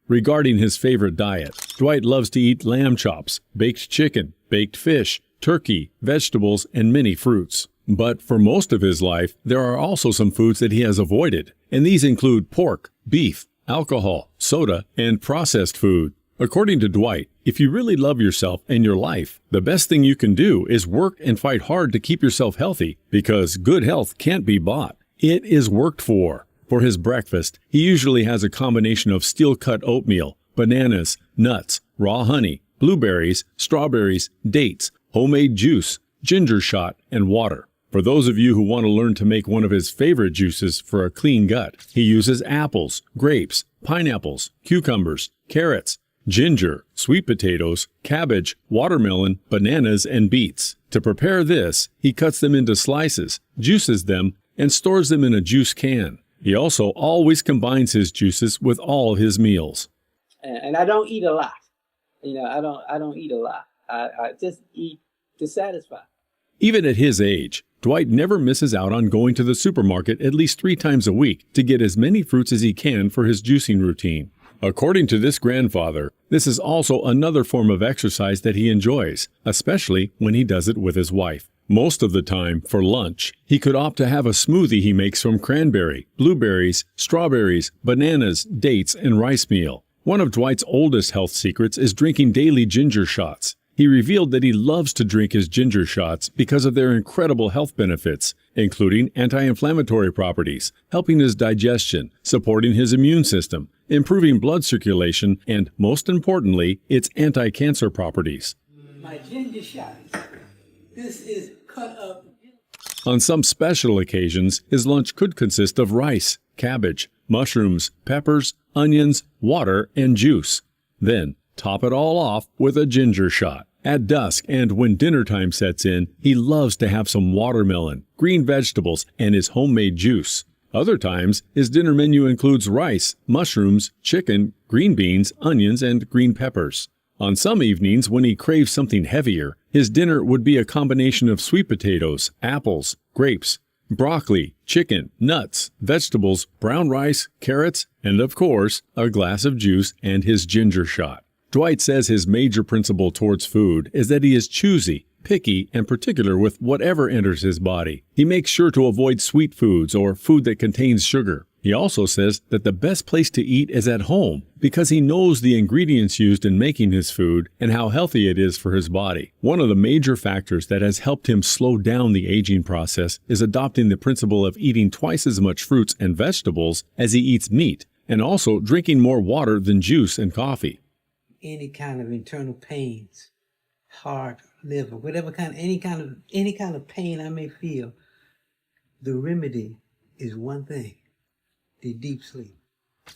Regarding his favorite diet, Dwight loves to eat lamb chops, baked chicken, baked fish, turkey, vegetables, and many fruits. But for most of his life, there are also some foods that he has avoided, and these include pork, beef, alcohol, soda, and processed food. According to Dwight, if you really love yourself and your life, the best thing you can do is work and fight hard to keep yourself healthy, because good health can't be bought. It is worked for. For his breakfast, he usually has a combination of steel-cut oatmeal, bananas, nuts, raw honey, blueberries, strawberries, dates, homemade juice, ginger shot, and water. For those of you who want to learn to make one of his favorite juices for a clean gut, he uses apples, grapes, pineapples, cucumbers, carrots, ginger, sweet potatoes, cabbage, watermelon, bananas, and beets. To prepare this, he cuts them into slices, juices them, and stores them in a juice can. He also always combines his juices with all his meals. And I don't eat a lot. I don't eat a lot. I just eat to satisfy. Even at his age, Dwight never misses out on going to the supermarket at least 3 times a week to get as many fruits as he can for his juicing routine. According to this grandfather, this is also another form of exercise that he enjoys, especially when he does it with his wife. Most of the time, for lunch, he could opt to have a smoothie he makes from cranberry, blueberries, strawberries, bananas, dates, and rice meal. One of Dwight's oldest health secrets is drinking daily ginger shots. He revealed that he loves to drink his ginger shots because of their incredible health benefits, including anti-inflammatory properties, helping his digestion, supporting his immune system, improving blood circulation, and, most importantly, its anti-cancer properties. My ginger shots. This is cut up. On some special occasions, his lunch could consist of rice, cabbage, mushrooms, peppers, onions, water, and juice. Then, top it all off with a ginger shot. At dusk and when dinner time sets in, he loves to have some watermelon, green vegetables, and his homemade juice. Other times, his dinner menu includes rice, mushrooms, chicken, green beans, onions, and green peppers. On some evenings, when he craves something heavier, his dinner would be a combination of sweet potatoes, apples, grapes, broccoli, chicken, nuts, vegetables, brown rice, carrots, and of course, a glass of juice and his ginger shot. Dwight says his major principle towards food is that he is choosy, picky, and particular with whatever enters his body. He makes sure to avoid sweet foods or food that contains sugar. He also says that the best place to eat is at home because he knows the ingredients used in making his food and how healthy it is for his body. One of the major factors that has helped him slow down the aging process is adopting the principle of eating twice as much fruits and vegetables as he eats meat, and also drinking more water than juice and coffee. Any kind of internal pains, heart, liver, any kind of pain I may feel, the remedy is one thing: the deep sleep.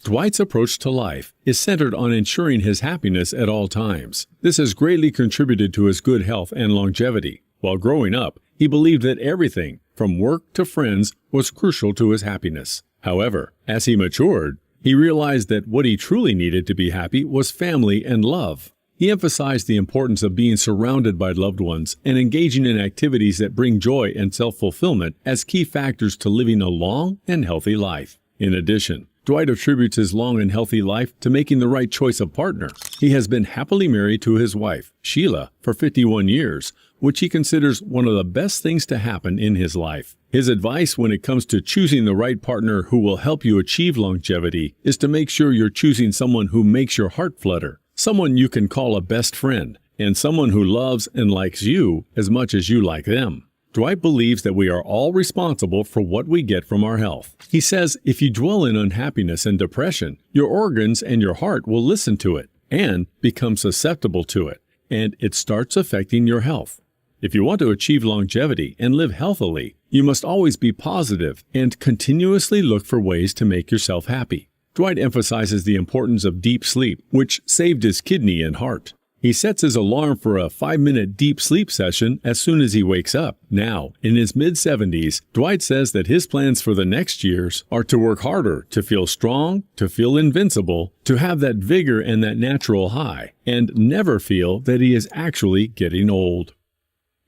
Dwight's approach to life is centered on ensuring his happiness at all times. This has greatly contributed to his good health and longevity. While growing up, he believed that everything, from work to friends, was crucial to his happiness. However, as he matured, he realized that what he truly needed to be happy was family and love. He emphasized the importance of being surrounded by loved ones and engaging in activities that bring joy and self-fulfillment as key factors to living a long and healthy life. In addition, Dwight attributes his long and healthy life to making the right choice of partner. He has been happily married to his wife, Sheila, for 51 years, which he considers one of the best things to happen in his life. His advice when it comes to choosing the right partner who will help you achieve longevity is to make sure you're choosing someone who makes your heart flutter, someone you can call a best friend, and someone who loves and likes you as much as you like them. Dwight believes that we are all responsible for what we get from our health. He says if you dwell in unhappiness and depression, your organs and your heart will listen to it and become susceptible to it, and it starts affecting your health. If you want to achieve longevity and live healthily, you must always be positive and continuously look for ways to make yourself happy. Dwight emphasizes the importance of deep sleep, which saved his kidney and heart. He sets his alarm for a 5-minute deep sleep session as soon as he wakes up. Now, in his mid-70s, Dwight says that his plans for the next years are to work harder, to feel strong, to feel invincible, to have that vigor and that natural high, and never feel that he is actually getting old.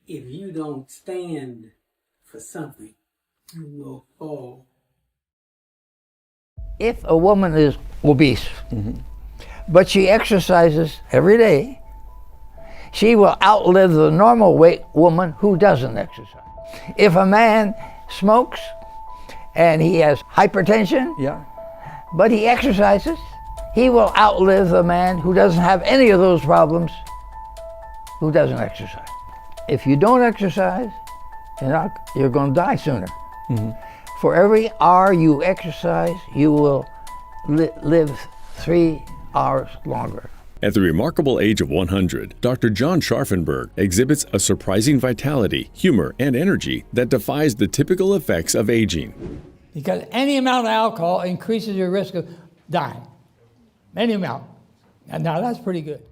If you don't stand for something, you will fall. If a woman is obese, but she exercises every day, she will outlive the normal weight woman who doesn't exercise. If a man smokes and he has hypertension, but he exercises, he will outlive the man who doesn't have any of those problems who doesn't exercise. If you don't exercise, you're going to die sooner. For every hour you exercise, you will live 3 hours longer. At the remarkable age of 100, Dr. John Scharfenberg exhibits a surprising vitality, humor, and energy that defies the typical effects of aging. Because any amount of alcohol increases your risk of dying. Any amount. And now that's pretty good.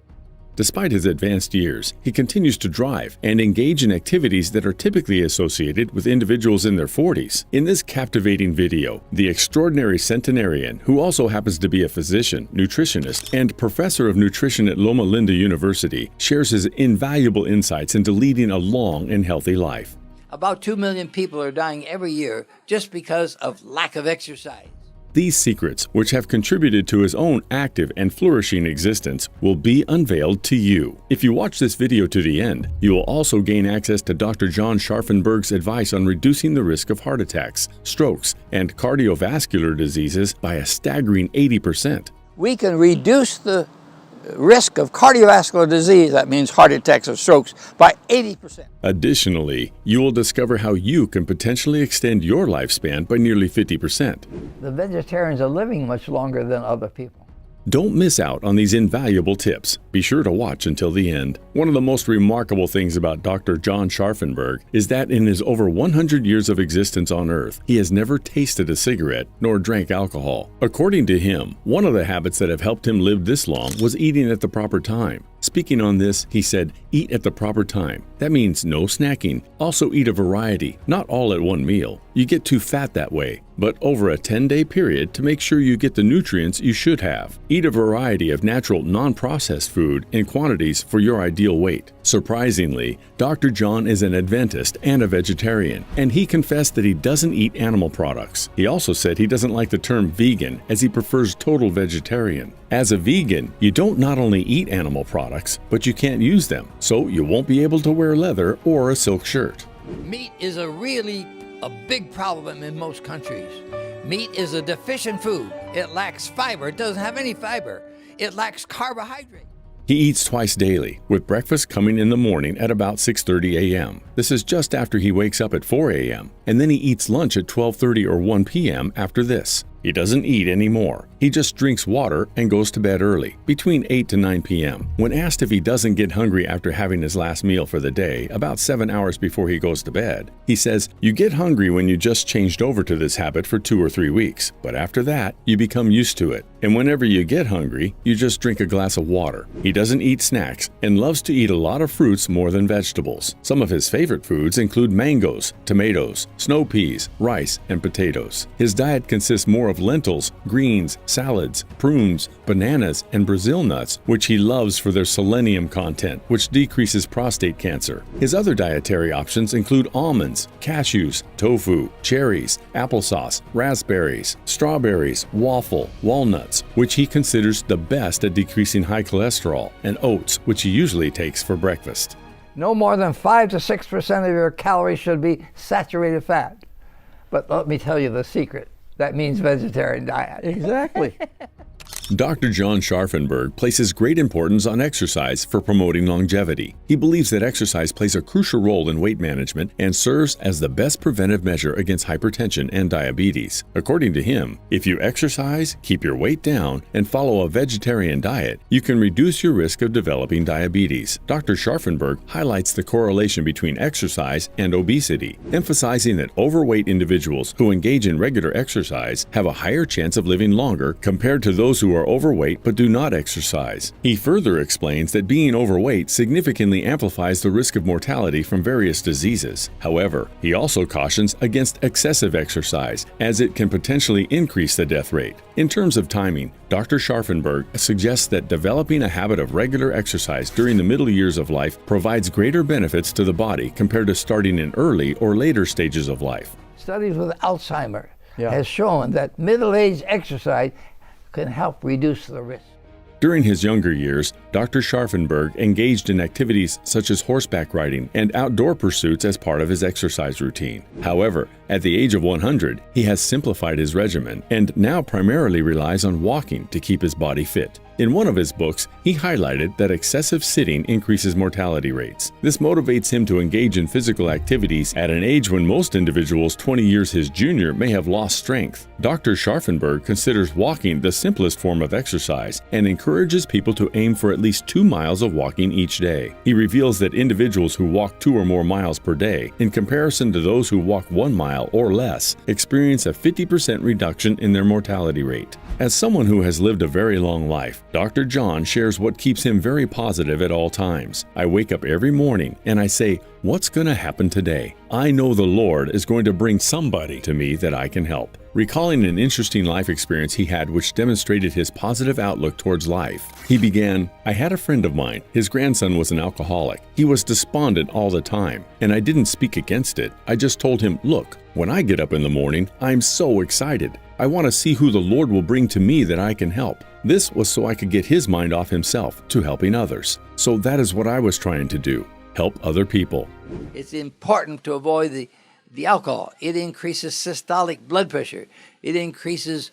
Despite his advanced years, he continues to drive and engage in activities that are typically associated with individuals in their 40s. In this captivating video, the extraordinary centenarian, who also happens to be a physician, nutritionist, and professor of nutrition at Loma Linda University, shares his invaluable insights into leading a long and healthy life. About 2 million people are dying every year just because of lack of exercise. These secrets, which have contributed to his own active and flourishing existence, will be unveiled to you. If you watch this video to the end, you will also gain access to Dr. John Scharfenberg's advice on reducing the risk of heart attacks, strokes, and cardiovascular diseases by a staggering 80%. We can reduce the risk of cardiovascular disease, that means heart attacks or strokes, by 80%. Additionally, you will discover how you can potentially extend your lifespan by nearly 50%. The vegetarians are living much longer than other people. Don't miss out on these invaluable tips. Be sure to watch until the end. One of the most remarkable things about Dr. John Scharfenberg is that in his over 100 years of existence on Earth, he has never tasted a cigarette nor drank alcohol. According to him, one of the habits that have helped him live this long was eating at the proper time. Speaking on this, he said, eat at the proper time. That means no snacking. Also eat a variety, not all at one meal. You get too fat that way, but over a 10-day period to make sure you get the nutrients you should have. Eat a variety of natural, non-processed food in quantities for your ideal weight. Surprisingly, Dr. John is an Adventist and a vegetarian, and he confessed that he doesn't eat animal products. He also said he doesn't like the term vegan, as he prefers total vegetarian. As a vegan, you don't not only eat animal products, but you can't use them, so you won't be able to wear leather or a silk shirt. Meat is a big problem in most countries. Meat is a deficient food. It lacks fiber. It doesn't have any fiber. It lacks carbohydrate. He eats twice daily, with breakfast coming in the morning at about 6:30 a.m. This is just after he wakes up at 4 a.m., and then he eats lunch at 12:30 or 1 p.m. after this. He doesn't eat anymore. He just drinks water and goes to bed early, between 8 to 9 p.m. When asked if he doesn't get hungry after having his last meal for the day, about 7 hours before he goes to bed, he says, "You get hungry when you just changed over to this habit for 2 or 3 weeks, but after that, you become used to it. And whenever you get hungry, you just drink a glass of water." He doesn't eat snacks and loves to eat a lot of fruits more than vegetables. Some of his favorite foods include mangoes, tomatoes, snow peas, rice, and potatoes. His diet consists more of lentils, greens, salads, prunes, bananas, and Brazil nuts, which he loves for their selenium content, which decreases prostate cancer. His other dietary options include almonds, cashews, tofu, cherries, applesauce, raspberries, strawberries, waffle, walnuts, which he considers the best at decreasing high cholesterol, and oats, which he usually takes for breakfast. No more than 5 to 6% of your calories should be saturated fat. But let me tell you the secret. That means vegetarian diet. Exactly. Dr. John Scharfenberg places great importance on exercise for promoting longevity. He believes that exercise plays a crucial role in weight management and serves as the best preventive measure against hypertension and diabetes. According to him, if you exercise, keep your weight down, and follow a vegetarian diet, you can reduce your risk of developing diabetes. Dr. Scharfenberg highlights the correlation between exercise and obesity, emphasizing that overweight individuals who engage in regular exercise have a higher chance of living longer compared to those who are overweight but do not exercise. He further explains that being overweight significantly amplifies the risk of mortality from various diseases. However, he also cautions against excessive exercise, as it can potentially increase the death rate. In terms of timing, Dr. Scharfenberg suggests that developing a habit of regular exercise during the middle years of life provides greater benefits to the body compared to starting in early or later stages of life. Studies with Alzheimer's has shown that middle-aged exercise can help reduce the risk. During his younger years, Dr. Scharfenberg engaged in activities such as horseback riding and outdoor pursuits as part of his exercise routine. However, at the age of 100, he has simplified his regimen and now primarily relies on walking to keep his body fit. In one of his books, he highlighted that excessive sitting increases mortality rates. This motivates him to engage in physical activities at an age when most individuals 20 years his junior may have lost strength. Dr. Scharfenberg considers walking the simplest form of exercise and encourages people to aim for at least 2 miles of walking each day. He reveals that individuals who walk 2 or more miles per day, in comparison to those who walk 1 mile or less, experience a 50% reduction in their mortality rate. As someone who has lived a very long life, Dr. John shares what keeps him very positive at all times. "I wake up every morning and I say, what's going to happen today? I know the Lord is going to bring somebody to me that I can help." Recalling an interesting life experience he had which demonstrated his positive outlook towards life, he began, "I had a friend of mine. His grandson was an alcoholic. He was despondent all the time, and I didn't speak against it. I just told him, look, when I get up in the morning, I'm so excited. I want to see who the Lord will bring to me that I can help." This was so I could get his mind off himself to helping others. So that is what I was trying to do, help other people. It's important to avoid the alcohol. It increases systolic blood pressure. It increases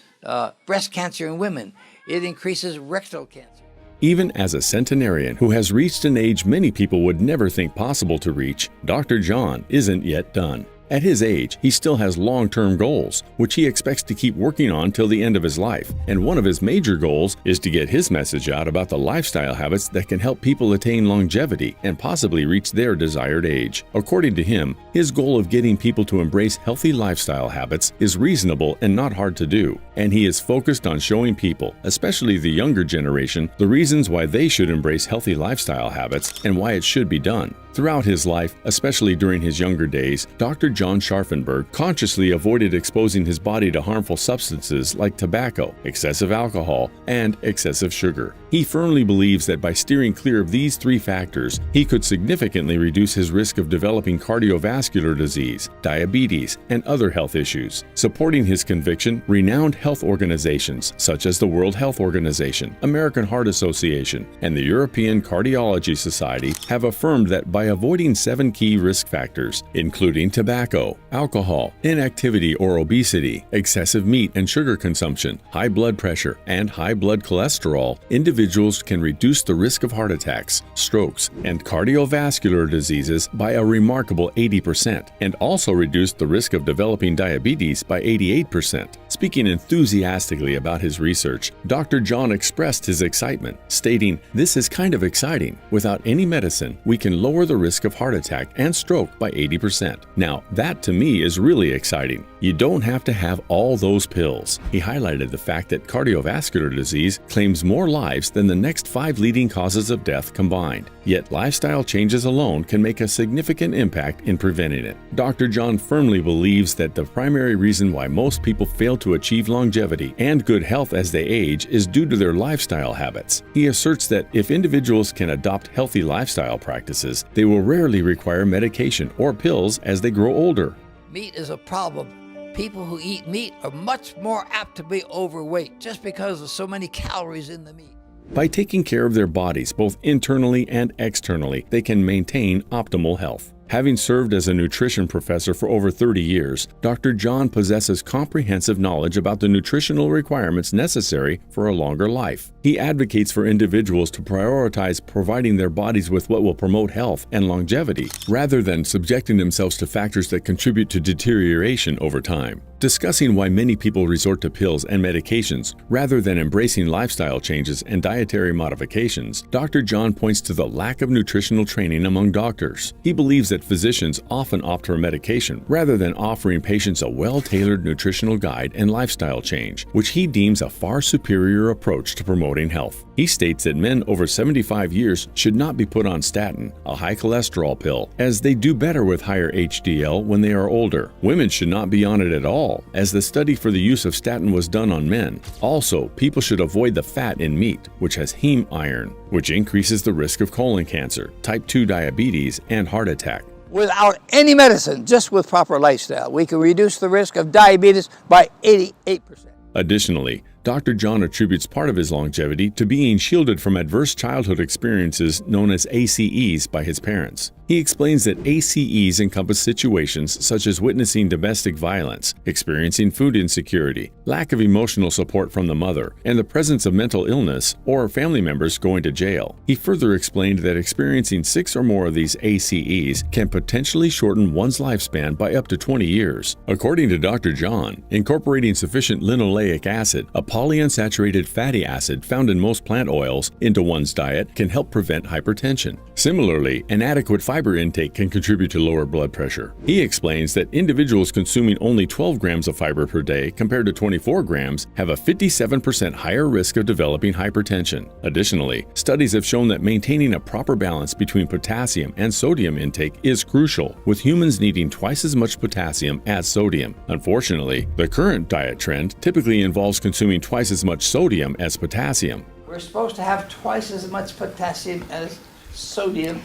breast cancer in women. It increases rectal cancer. Even as a centenarian who has reached an age many people would never think possible to reach, Dr. John isn't yet done. At his age, he still has long-term goals, which he expects to keep working on till the end of his life. And one of his major goals is to get his message out about the lifestyle habits that can help people attain longevity and possibly reach their desired age. According to him, his goal of getting people to embrace healthy lifestyle habits is reasonable and not hard to do. And he is focused on showing people, especially the younger generation, the reasons why they should embrace healthy lifestyle habits and why it should be done. Throughout his life, especially during his younger days, Dr. John Scharfenberg consciously avoided exposing his body to harmful substances like tobacco, excessive alcohol, and excessive sugar. He firmly believes that by steering clear of these 3 factors, he could significantly reduce his risk of developing cardiovascular disease, diabetes, and other health issues. Supporting his conviction, renowned health organizations such as the World Health Organization, American Heart Association, and the European Cardiology Society have affirmed that by by avoiding 7 key risk factors, including tobacco, alcohol, inactivity or obesity, excessive meat and sugar consumption, high blood pressure, and high blood cholesterol. Individuals can reduce the risk of heart attacks, strokes, and cardiovascular diseases by a remarkable 80%, and also reduce the risk of developing diabetes by 88%. Speaking enthusiastically about his research, Dr. John expressed his excitement, stating, "This is kind of exciting. Without any medicine, we can lower the risk of heart attack and stroke by 80%. Now, that to me is really exciting. You don't have to have all those pills." He highlighted the fact that cardiovascular disease claims more lives than the next 5 leading causes of death combined. Yet lifestyle changes alone can make a significant impact in preventing it. Dr. John firmly believes that the primary reason why most people fail to achieve longevity and good health as they age is due to their lifestyle habits. He asserts that if individuals can adopt healthy lifestyle practices, they will rarely require medication or pills as they grow older. Meat is a problem. People who eat meat are much more apt to be overweight just because of so many calories in the meat. By taking care of their bodies both internally and externally, they can maintain optimal health. Having served as a nutrition professor for over 30 years, Dr. John possesses comprehensive knowledge about the nutritional requirements necessary for a longer life. He advocates for individuals to prioritize providing their bodies with what will promote health and longevity, rather than subjecting themselves to factors that contribute to deterioration over time. Discussing why many people resort to pills and medications rather than embracing lifestyle changes and dietary modifications, Dr. John points to the lack of nutritional training among doctors. He believes that physicians often opt for medication rather than offering patients a well-tailored nutritional guide and lifestyle change, which he deems a far superior approach to promoting health. He states that men over 75 years should not be put on statin, a high cholesterol pill, as they do better with higher HDL when they are older. Women should not be on it at all, as the study for the use of statin was done on men. Also, people should avoid the fat in meat, which has heme iron, which increases the risk of colon cancer, type 2 diabetes, and heart attack. Without any medicine, just with proper lifestyle, we can reduce the risk of diabetes by 88%. Additionally, Dr. John attributes part of his longevity to being shielded from adverse childhood experiences known as ACEs by his parents. He explains that ACEs encompass situations such as witnessing domestic violence, experiencing food insecurity, lack of emotional support from the mother, and the presence of mental illness or family members going to jail. He further explained that experiencing 6 or more of these ACEs can potentially shorten one's lifespan by up to 20 years. According to Dr. John, incorporating sufficient linoleic acid, a polyunsaturated fatty acid found in most plant oils, into one's diet can help prevent hypertension. Similarly, an adequate fiber intake can contribute to lower blood pressure. He explains that individuals consuming only 12 grams of fiber per day compared to 24 grams have a 57% higher risk of developing hypertension. Additionally, studies have shown that maintaining a proper balance between potassium and sodium intake is crucial, with humans needing twice as much potassium as sodium. Unfortunately, the current diet trend typically involves consuming twice as much sodium as potassium. We're supposed to have twice as much potassium as sodium,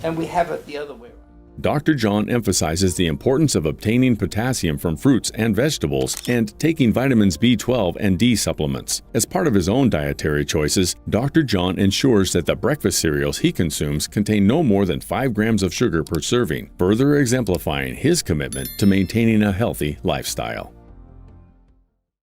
and we have it the other way around. Dr. John emphasizes the importance of obtaining potassium from fruits and vegetables and taking vitamins B12 and D supplements. As part of his own dietary choices, Dr. John ensures that the breakfast cereals he consumes contain no more than 5 grams of sugar per serving, further exemplifying his commitment to maintaining a healthy lifestyle.